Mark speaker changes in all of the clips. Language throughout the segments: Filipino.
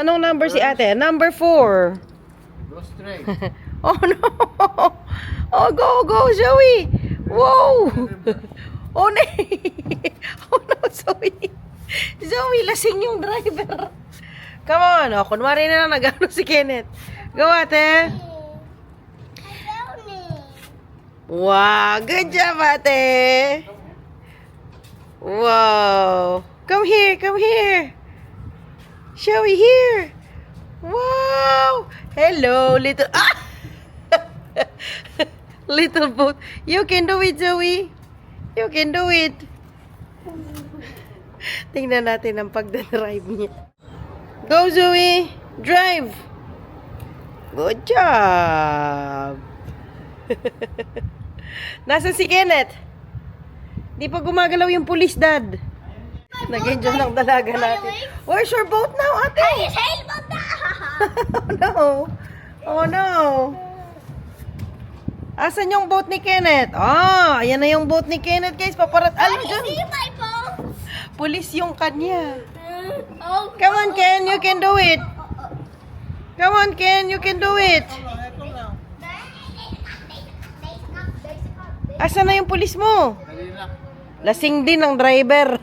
Speaker 1: Anong number si ate? Number 4.
Speaker 2: Go straight.
Speaker 1: Oh no! Oh, go, Zoe! Whoa! Oh no! Oh no, Zoe! Zoe, lasing yung driver. Come on, oh, kunwari na lang nag-ano si Kenneth. Go, ate! Wow! Good job, ate! Wow! Come here, come here! Zoe, here! Wow! Hello, little... Ah! Little boat. You can do it, Zoe. You can do it. Tingnan natin ang pagdadrive niya. Go, Zoe. Drive. Good job. Nasaan si Kenneth? Di pa gumagalaw yung police, Dad. Nag-enjoy ng dalaga natin. Where's your boat now, ate?
Speaker 3: Sailboat na!
Speaker 1: Oh no. Oh no. Asan yung boat ni Kenneth? Ah, ayan na yung boat ni Kenneth, guys. Paparat. Alam dyan.
Speaker 3: See my boat?
Speaker 1: Pulis yung kanya.
Speaker 3: Oh,
Speaker 1: Come on, Ken. You can do it. Come on, Ken. You can do it. Asan na yung pulis mo?
Speaker 2: Dali lang.
Speaker 1: Lasing din ang driver.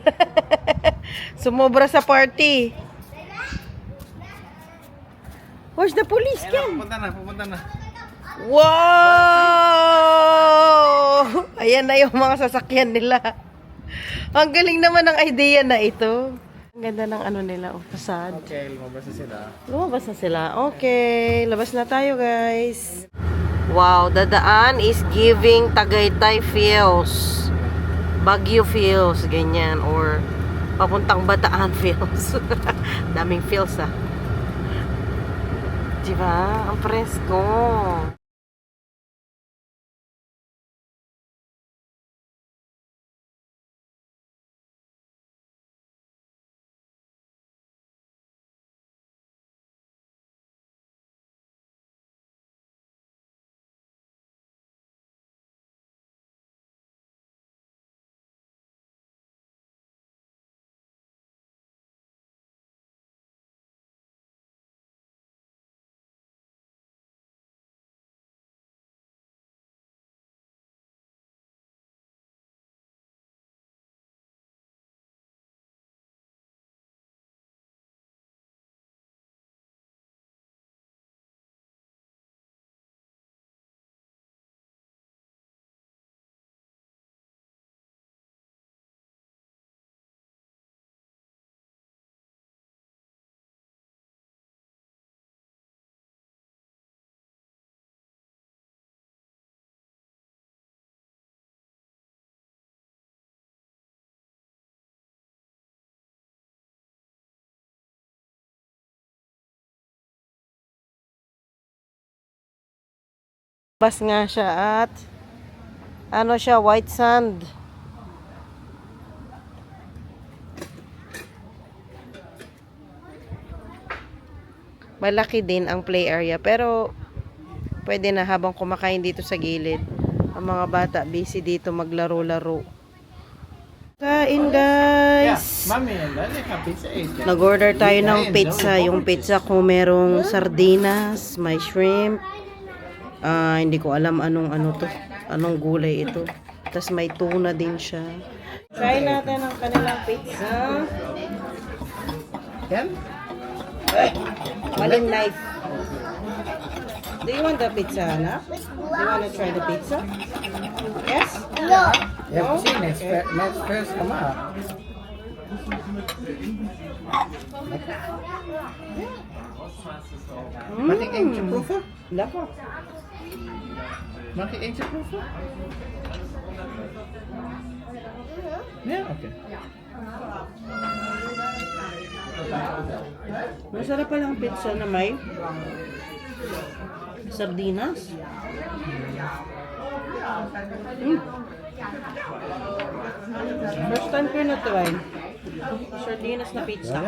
Speaker 1: Sumobra sa party. Where's the police, Ken?
Speaker 2: Pupunta na.
Speaker 1: Wow! Ayan na yung mga sasakyan nila. Ang galing naman ng idea na ito. Ang ganda ng ano nila, facade.
Speaker 2: Okay, lumabas na sila.
Speaker 1: Lumabas na sila. Okay, labas na tayo, guys. Wow, dadaan is giving Tagaytay feels. Baguio feels, ganyan. Or papuntang Bataan feels. Daming feels, ah. Diba? Ang presko. Bas nga siya at ano siya, white sand. Malaki din ang play area pero pwede na habang kumakain dito sa gilid. Ang mga bata busy dito maglaro-laro. Kain, guys.
Speaker 2: Mami, dali ka pizza.
Speaker 1: Nag-order tayo ng pizza. Yung pizza ko merong sardinas, may shrimp. Hindi ko alam anong gulay ito. Tapos may tuna din siya. Try natin ang kanilang pizza.
Speaker 2: Yan?
Speaker 1: Maling knife. Do you want the pizza, anak? Do you want to try the pizza? Yes?
Speaker 3: no.
Speaker 2: You have to see next first come up. Making egg proeven?
Speaker 1: Lekker.
Speaker 2: Mag ik eentje proeven? Ja, oké.
Speaker 1: Masarap palang pizza na may sardinas. First time ko na try. Sardinas na pizza.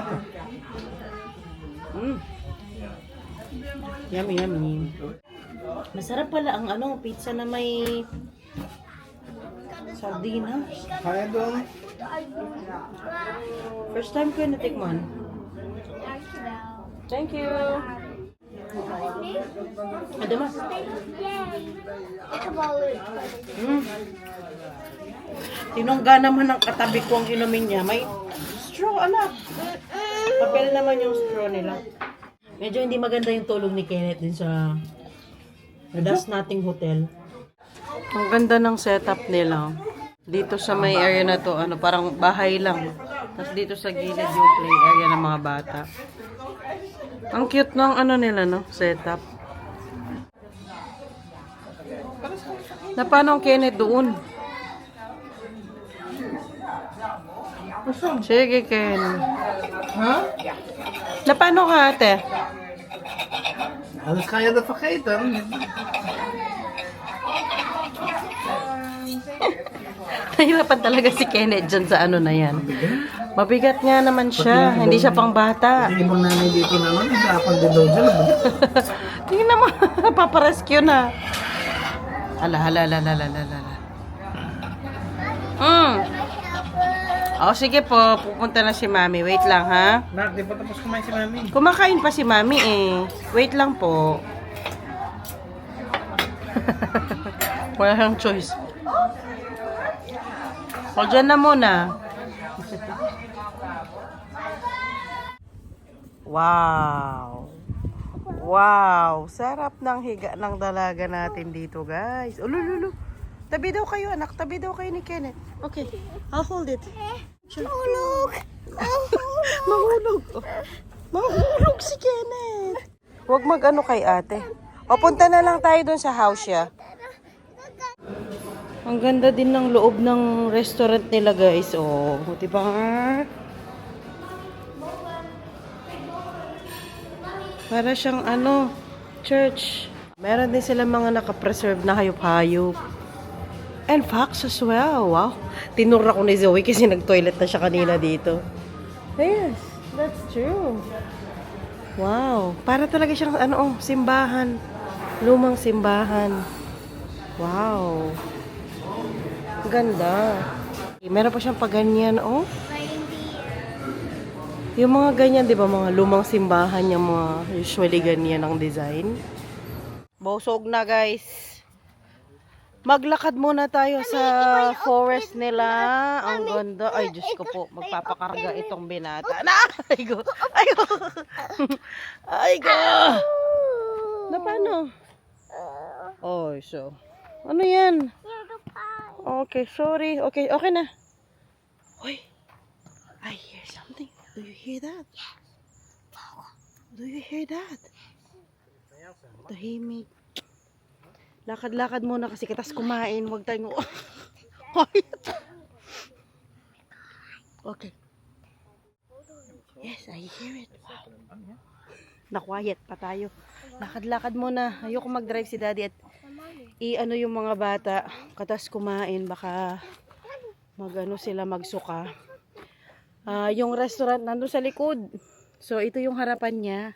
Speaker 1: Yummy, yummy. Masarap pala ang pizza na may sardinas.
Speaker 2: Kaya doon?
Speaker 1: First time ko na tikman. Thank you. Ada mas. Tinungga naman ng katabi ko ang inumin niya. May straw, anak. Papel naman yung straw nila. Medyo hindi maganda yung tulog ni Kenneth din sa Das Nating Hotel. Ang ganda ng setup nila. Dito sa may area na to, ano, parang bahay lang. Tapos dito sa gilid yung play area ng mga bata. Ang cute ng ano nila, no? Setup. Na paano ang Kenneth doon? Sige, Ken.
Speaker 2: Ha?
Speaker 1: Na paano ka, ate?
Speaker 2: Alles kan je er vergeten.
Speaker 1: Nahirapan talaga si Kenneth dyan sa ano na yan. Mabigat nga naman siya. Hindi siya pang bata.
Speaker 2: Yung ibang nanay dito naman, hirapan din daw dyan.
Speaker 1: Tingnan mo, paparescue na. Ala. O, sige po, pupunta na si Mami. Wait lang, ha?
Speaker 2: Nak, di pa tapos kumain si Mami.
Speaker 1: Kumakain pa si Mami, eh. Wait lang po. Wala kang choice. O, dyan na muna. Wow. Wow. Sarap ng higa ng dalaga natin dito, guys. Ulululu. Tabi daw kayo, anak. Tabi daw kayo ni Kenneth. Okay. I'll hold it.
Speaker 3: Mahulog.
Speaker 1: Mahulog. Mahulog si Kenneth. Huwag mag-ano kay ate. O, punta na lang tayo dun sa house siya. Ang ganda din ng loob ng restaurant nila, guys. Oh, diba? Para siyang ano, church. Meron din sila mga nakapreserve na hayop-hayop. And fox as well. Wow. Tinura ko ni Zoe kasi nag-toilet na siya kanina dito. Yes, that's true. Wow. Para talaga siyang ano, simbahan. Lumang simbahan. Wow. Ganda. Meron pa siyang paganyan, oh. Yung mga ganyan, di ba, mga lumang simbahan, yung mga usually ganyan ang design. Busog na, guys. Maglakad muna tayo sa forest nila. Ang ganda. Ay, Diyos ko po. Magpapakarga itong binata. Ay, go. Ay, go. Ay, go. Na paano? Oh, so. Ano yan? Okay, sorry. Okay, okay na. Hoy. I hear something. Do you hear that? Do you hear that? Tahimik. Lakad-lakad muna kasi kitas kumain. Huwag tayong... Okay. Yes, I hear it. Wow. Na-quiet pa tayo. Lakad-lakad muna. Ayoko mag-drive si daddy at i-ano yung mga bata. Katas kumain. Baka mag-ano sila magsuka. Yung restaurant nandun sa likod. So, ito yung harapan niya.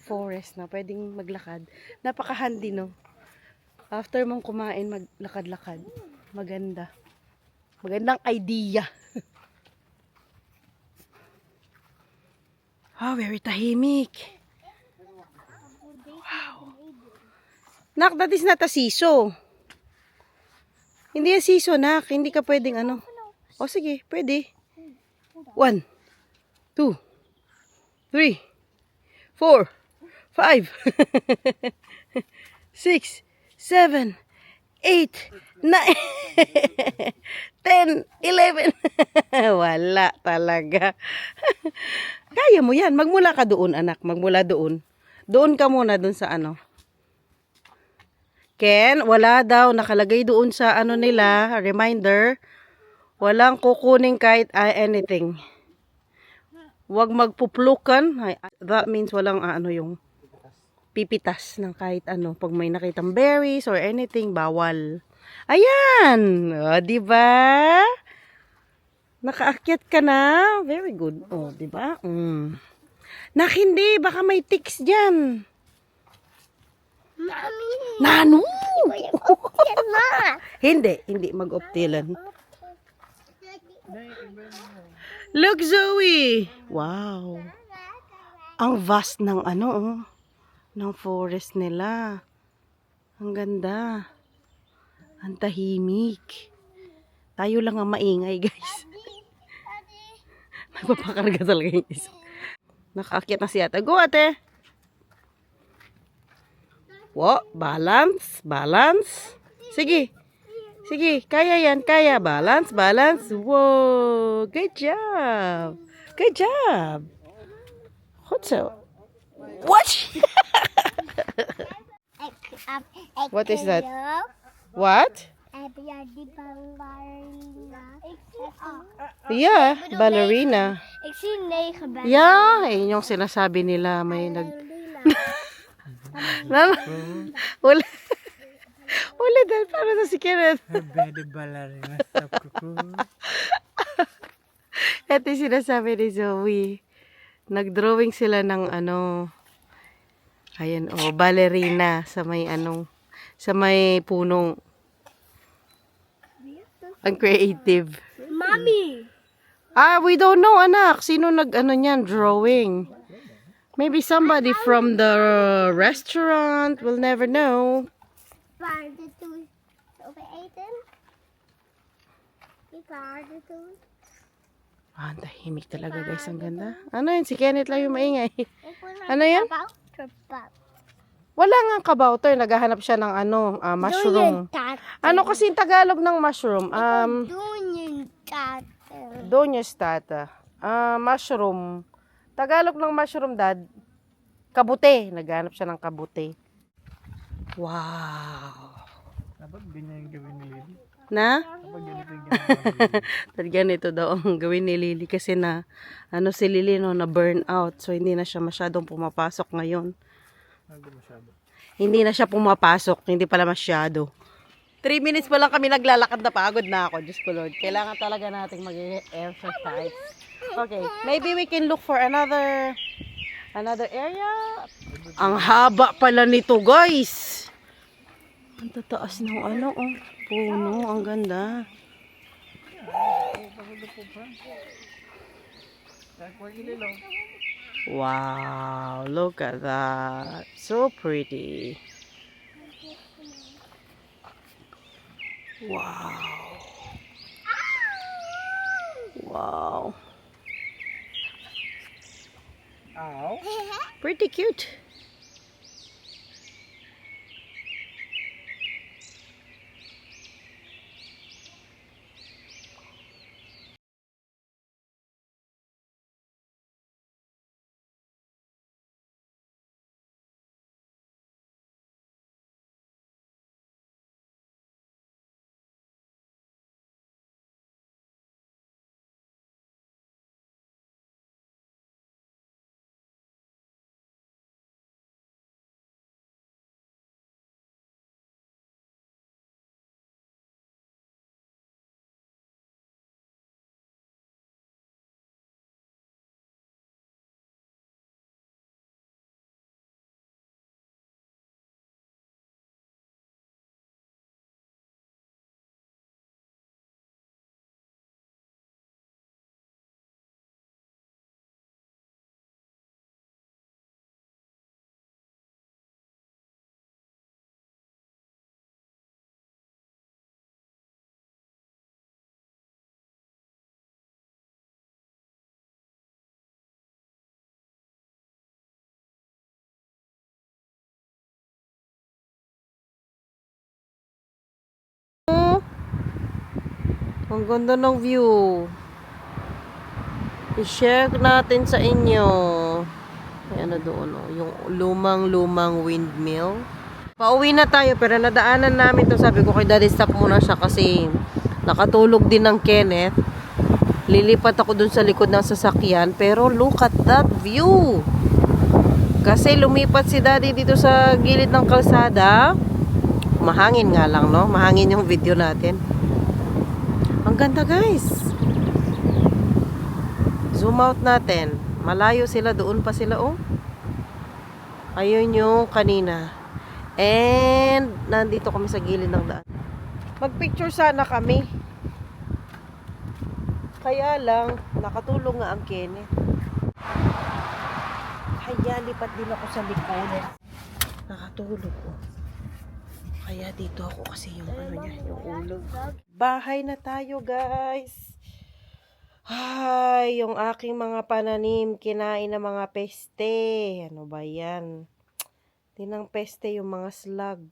Speaker 1: Forest na. Pwedeng maglakad. Napaka-handy, no? After mong kumain, maglakad-lakad. Maganda. Magandang idea. Oh, very tahimik. Wow. Nak, that is not a siso. Hindi yan siso, nak. Hindi ka pwedeng ano. O, sige, pwede. 1, 2, 3, 4, 5, 6, 7, 8, 9, 10, 11. Wala talaga. Kaya mo yan. Magmula ka doon, anak. Magmula doon. Doon ka muna doon sa ano. Ken, wala daw. Nakalagay doon sa ano nila. Reminder. Walang kukunin kahit anything. Huwag magpuplukan. That means walang ano yung pipitas ng kahit ano. Pag may nakitang berries or anything, bawal. Ayan! O, diba? Nakaakyat ka na. Very good. O, diba? Nak, hindi. Baka may ticks dyan.
Speaker 3: Mami!
Speaker 1: Nano!
Speaker 3: Ma!
Speaker 1: Hindi. Hindi mag-optilan. Look, Zoe! Wow! Ang vast ng ano, oh, ng forest nila. Ang ganda. Ang tahimik. Tayo lang ang maingay, guys. Nagpapakarga talaga yung isa. Nakaakyat na si ate. Go, ate! Wo, balance, balance. Sige. Sige, kaya yan, kaya. Balance, balance. Whoa, good job. Good job. What's up? What? What is that? What? Yeah, ballerina.
Speaker 3: Ik zie 9 bij.
Speaker 1: Yeah, yun yung sinasabi nila. May nag... Uli. Uli dahil para na si Kenneth.
Speaker 2: Bede ballerina sa kuku.
Speaker 1: Ito yung sinasabi ni Zoe. Nag-drawing sila ng ano. Ayan, oh, ballerina sa may ano. Sa may puno. Ang creative.
Speaker 3: Mommy.
Speaker 1: We don't know, anak. Sino nag-ano niyan, drawing? Maybe somebody from the restaurant. We'll never know.
Speaker 3: Waar de toen over eten? Ik waar de toen.
Speaker 1: Ah, ang tahimik talaga, guys. Ang ganda. Ano yun? Si Kenneth lang yung maingay. Ano yan? Wala nga kabauter. Naghahanap siya ng ano, mushroom. Ano kasi yung Tagalog ng mushroom? Donyestata. Mushroom. Tagalog ng mushroom, dad. Kabute. Naghahanap siya ng kabute. Wow.
Speaker 2: Dapat ganyan yung gawin ni Lily.
Speaker 1: Na?
Speaker 2: Dapat ganito yung gawin.
Speaker 1: Ganito daw ang gawin ni Lily kasi na ano si Lily no, na burn out. So hindi na siya masyadong pumapasok ngayon.
Speaker 2: Hindi masyado.
Speaker 1: Hindi na siya pumapasok. Hindi pala masyado. 3 minutes pa lang kami naglalakad na pagod na ako. Diyos ko Lord. Kailangan talaga nating mag-exercise. Okay. Maybe we can look for another area. Ang haba pala nito, guys. Ang tataas ng ano, oh. Puno. Ang ganda. Wow. Look at that. So pretty. Wow. Wow.
Speaker 2: Ow.
Speaker 1: Pretty cute. Ang ganda ng view. I-share natin sa inyo. Ayan na doon, oh. Yung lumang-lumang windmill. Pauwi na tayo, pero nadaanan namin to. Sabi ko kay Daddy, stop muna siya kasi nakatulog din ng Kenneth. Lilipat ako dun sa likod ng sasakyan. Pero look at that view. Kasi lumipat si Daddy dito sa gilid ng kalsada. Mahangin nga lang, no? Mahangin yung video natin. Ang ganda, guys. Zoom out natin. Malayo sila. Doon pa sila, oh. Ayun yung kanina. And, nandito kami sa gilid ng daan. Mag-picture sana kami. Kaya lang, nakatulong nga ang Kenneth. Ay. Kaya lipat din ako sa likod. Nakatulog ko. Kaya dito ako kasi yung ano niya, yung ulo. Bahay na tayo, guys. Ay, yung aking mga pananim, kinain ng mga peste. Ano ba yan? Tinang peste yung mga slug.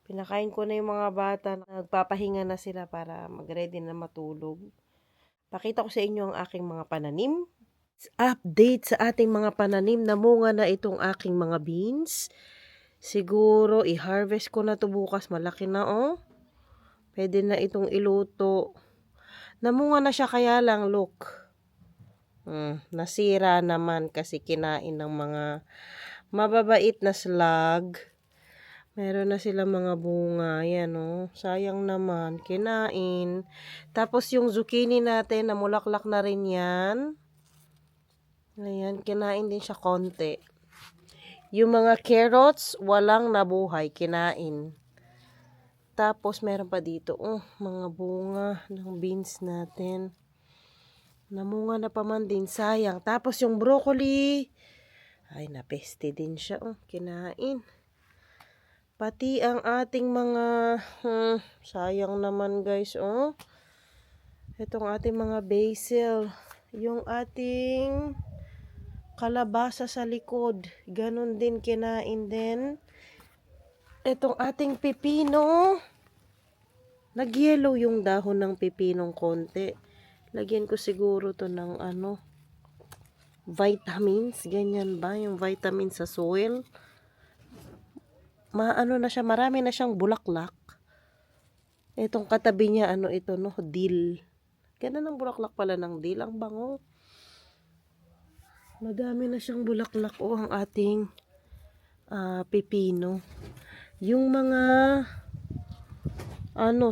Speaker 1: Pinakain ko na yung mga bata. Nagpapahinga na sila para mag-ready na matulog. Pakita ko sa inyo ang aking mga pananim. Update sa ating mga pananim. Namunga na itong aking mga beans. Siguro, i-harvest ko na to bukas. Malaki na, oh. Pwede na itong iluto. Namunga na siya, kaya lang, look. Nasira naman kasi kinain ng mga mababait na slug. Meron na sila mga bunga. Yan, oh. Sayang naman. Kinain. Tapos yung zucchini natin, namulaklak na rin yan. Ayan, kinain din siya konti. Yung mga carrots, walang nabuhay. Kinain. Tapos, meron pa dito, mga bunga ng beans natin. Namunga na pa man din, sayang. Tapos, yung broccoli, ay, napeste din siya, kinain. Pati ang ating mga, sayang naman guys, Itong ating mga basil. Yung ating kalabasa sa likod, ganun din kinain din. Itong ating pipino, nag-yellow yung dahon ng pipinong konti. Lagyan ko siguro to ng vitamins. Ganyan ba? Yung vitamins sa soil. Maano na siya, marami na siyang bulaklak. Itong katabi niya, dill. Ganda ng bulaklak pala ng dill. Ang bango. Madami na siyang bulaklak. Ang ating pipino. Yung mga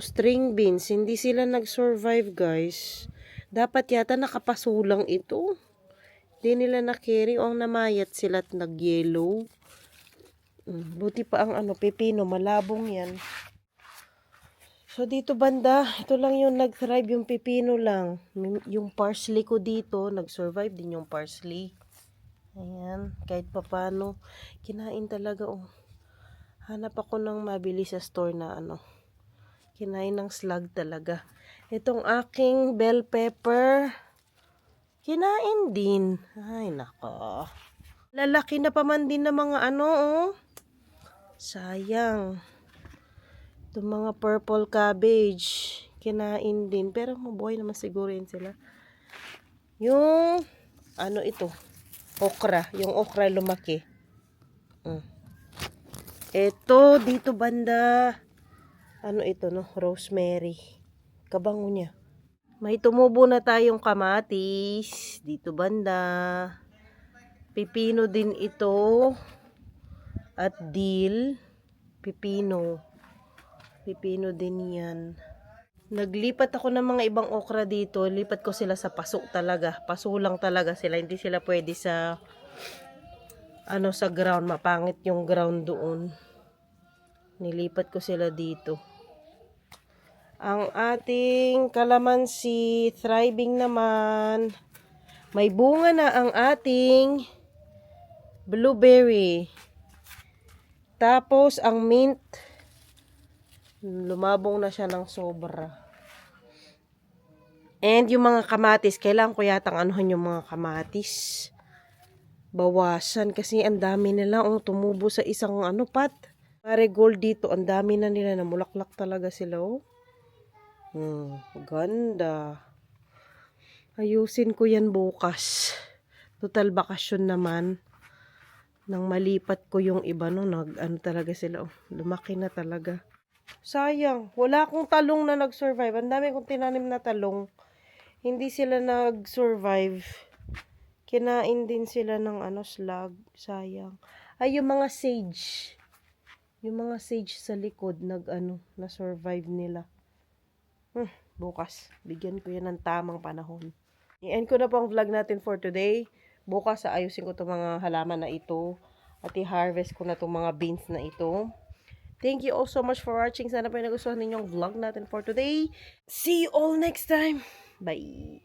Speaker 1: string beans, hindi sila nag-survive, guys. Dapat yata nakapasulang ito. Hindi nila na-carry. Ang namayat sila at nag-yellow. Buti pa ang pipino, malabong yan. So dito banda, ito lang yung nag-thrive, yung pipino lang. Yung parsley ko dito, nag-survive din yung parsley. Ayan, kahit papano, kinain talaga, Hanap ako ng mabili sa store na kinain ng slug talaga. Itong aking bell pepper, kinain din. Ay, nako. Lalaki na pa man din ng mga sayang. Itong mga purple cabbage, kinain din. Pero mabuhay naman siguro yun sila. Yung, ito, okra. Yung okra lumaki. Ito, dito banda. Ito, rosemary. Kabango niya. May tumubo na tayong kamatis. Dito banda. Pipino din ito. At dill. Pipino. Pipino din yan. Naglipat ako ng mga ibang okra dito. Lipat ko sila sa paso talaga. Paso lang talaga sila. Hindi sila pwede sa sa ground. Mapangit yung ground doon. Nilipat ko sila dito. Ang ating kalamansi, thriving naman. May bunga na ang ating blueberry. Tapos, ang mint, lumabong na siya ng sobra. And yung mga kamatis, kailangan ko yatang anuhan yung mga kamatis. Bawasan kasi ang dami nila tumubo sa isang pat. Marigold dito, ang dami na nila, namulaklak talaga sila. Ganda. Ayusin ko yan bukas. Total bakasyon naman. Nang malipat ko yung iba talaga sila. Lumaki na talaga. Sayang, wala akong talong na nag-survive. Ang dami kong tinanim na talong. Hindi sila nag-survive. Kinain din sila ng slug. Sayang. Ay, yung mga sage. Yung mga sage sa likod, na-survive nila. Bukas, bigyan ko yan ng tamang panahon. I-end ko na po ang vlog natin for today. Bukas, ayusin ko itong mga halaman na ito. At i-harvest ko na itong mga beans na ito. Thank you all so much for watching. Sana po nagustuhan ninyong vlog natin for today. See you all next time. Bye!